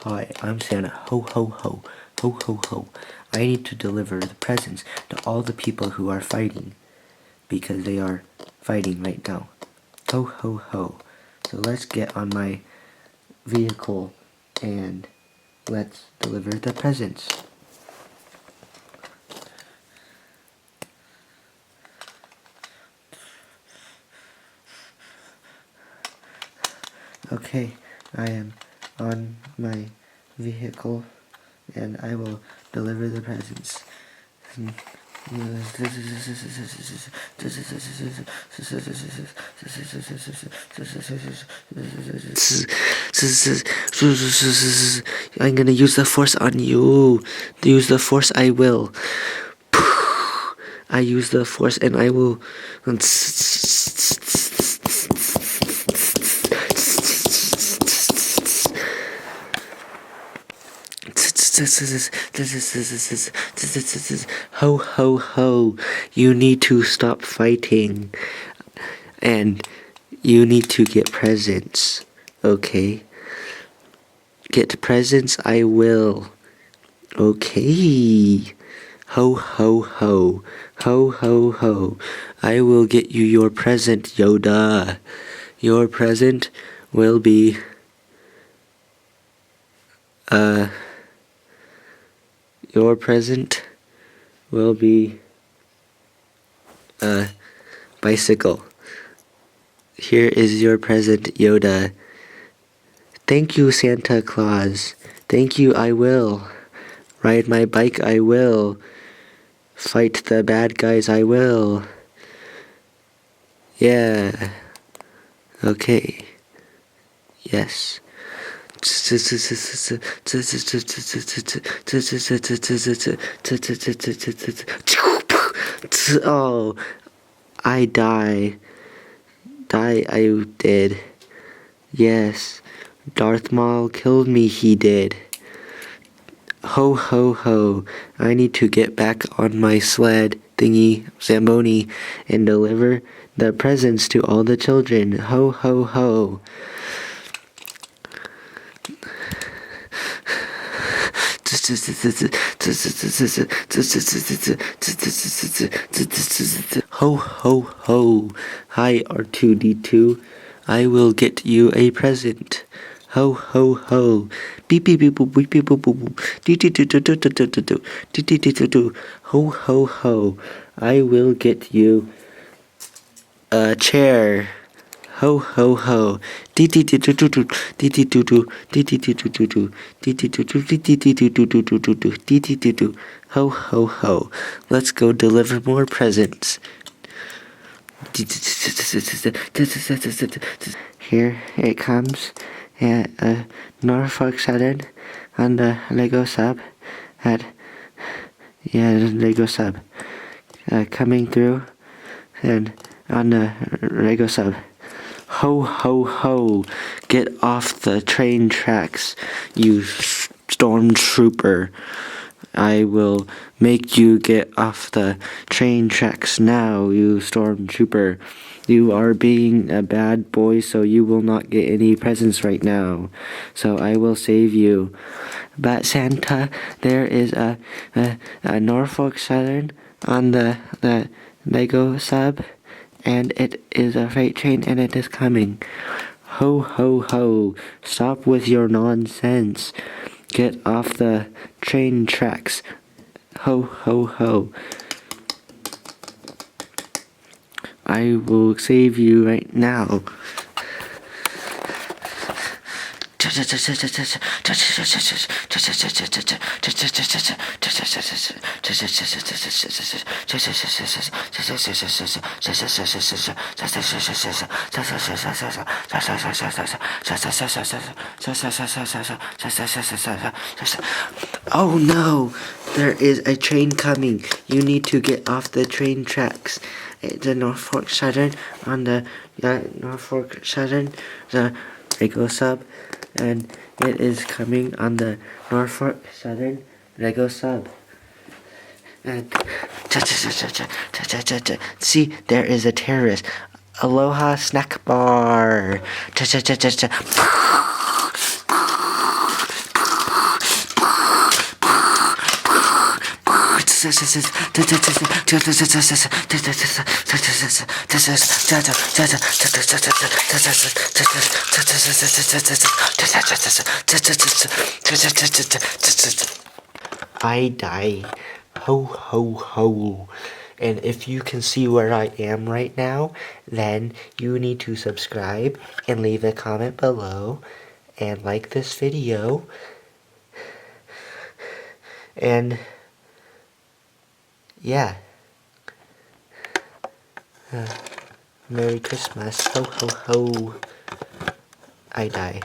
Hi, I'm Santa. Ho, ho, ho. Ho, ho, ho. I need to deliver the presents to all the people who are fighting. Because they are fighting right now. Ho, ho, ho. So let's get on my vehicle and let's deliver the presents. Okay, I am on my vehicle and I will deliver the presents. I'm gonna use the force on you. Use the force, I will. I use the force and I will. Ho, ho, ho. You need to stop fighting. And you need to get presents. Okay? Get presents, I will. Okay. Ho, ho, ho. Ho, ho, ho. I will get you your present, Yoda. Your present will be... Your present will be... bicycle. Here is your present, Yoda. Thank you, Santa Claus. Thank you, I will. Ride my bike, I will. Fight the bad guys, I will. Yeah. Okay. Yes. Oh, I die. I did. Yes. Darth Maul killed me, he did. Ho, ho, ho. I need to get back on my sled thingy, Zamboni, and deliver the presents to all the children. Ho, ho, ho. Ho, ho, ho. Hi, R2-D2. I will get you a present. Ho, ho, ho. Beep, beep, beep, boop, beep, beep, boop, boop, boop. Do, do, do, do, do, do, do, do, do. Do, do, do, do, do. Ho, ho, ho. I will get you a chair. Ho, ho, ho. Dee dee doo doo doo doo. Dee dee doo doo. Dee dee doo doo doo doo. Dee dee doo doo. Dee dee doo doo doo doo doo doo. Dee dee doo doo. Ho, ho, ho. Let's go deliver more presents. Here it comes at Norfolk Southern on the Lego sub Lego sub coming through and on the Lego sub. Ho, ho, ho. Get off the train tracks, you stormtrooper. I will make you get off the train tracks now, you stormtrooper. You are being a bad boy, so you will not get any presents right now. So I will save you. But Santa, there is a Norfolk Southern on the Lego sub, and it is a freight train and it is coming. Ho, ho, ho. Stop with your nonsense. Get off the train tracks. Ho, ho, ho. I will save you right now. Oh no! There is a train coming. You need to get off the train tracks. The Norfolk Southern on the Norfolk Southern, the Lego sub, and it is coming on the Norfolk Southern Lego sub. And see, there is a terrorist. Aloha snack bar. I die. Ho ho ho. And if you can see where I am right now, then you need to subscribe and leave a comment below and like this video. And yeah. Merry Christmas. Ho ho ho. I die.